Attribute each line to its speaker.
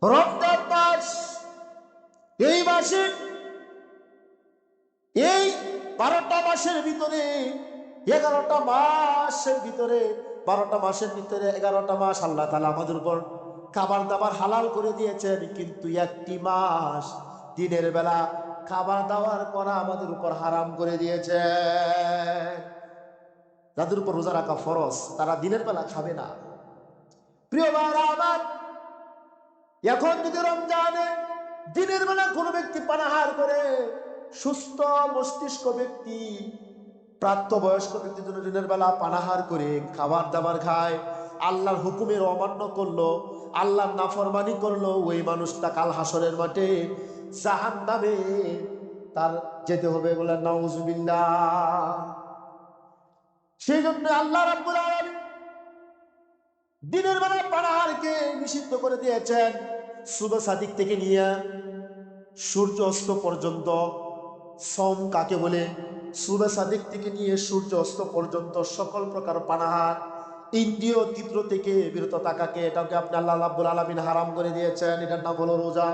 Speaker 1: রমজান মাস, এই মাসে, এই 12টা মাসের ভিতরে, 11টা মাসের ভিতরে, 12টা মাসের ভিতরে 11টা মাস আল্লাহ তাআলা আমাদের উপর খাবার দাবার হালাল করে দিয়েছেন, কিন্তু একটি মাস দিনের বেলা খাবার দাবার করা আমাদের উপর হারাম করে দিয়েছেন। যাদের উপর রোজা রাখা ফরজ তারা দিনের বেলা খাবে না। প্রিয় ভাইরা আমার, এখন যদি রমজানে দিনের বেলা কোনো ব্যক্তি পানাহার করে, সুস্থ মস্তিষ্ক ব্যক্তি, প্রাপ্তবয়স্ক ব্যক্তি যদি দিনের বেলা পানাহার করে খাবার দাবার খায়, আল্লাহর হুকুমের অমান্য করলো, আল্লাহর নাফরমানি করলো, ওই মানুষটা কাল হাসরের মাঠে জাহান্নামে তার যেতে হবে বলে নাউজুবিল্লাহ। সেই জন্য আল্লাহ রাব্বুল আলামিন দিনের বেলা পানাহারকে নিষিদ্ধ করে দিয়েছেন। সুবহ সাদিক থেকে নিয়ে সূর্য অস্ত পর্যন্ত সম কাকে বলে, সুবহ সাদিক থেকে নিয়ে সূর্য অস্ত পর্যন্ত সকল প্রকার পানাহার, ইন্দ্রিয় তৃপ্ত থেকে বিরত থাকাকে, এটাকে আপনি আল্লাহ রাব্বুল আলামিন হারাম করে দিয়েছেন। এটার নাম হলো রোজা।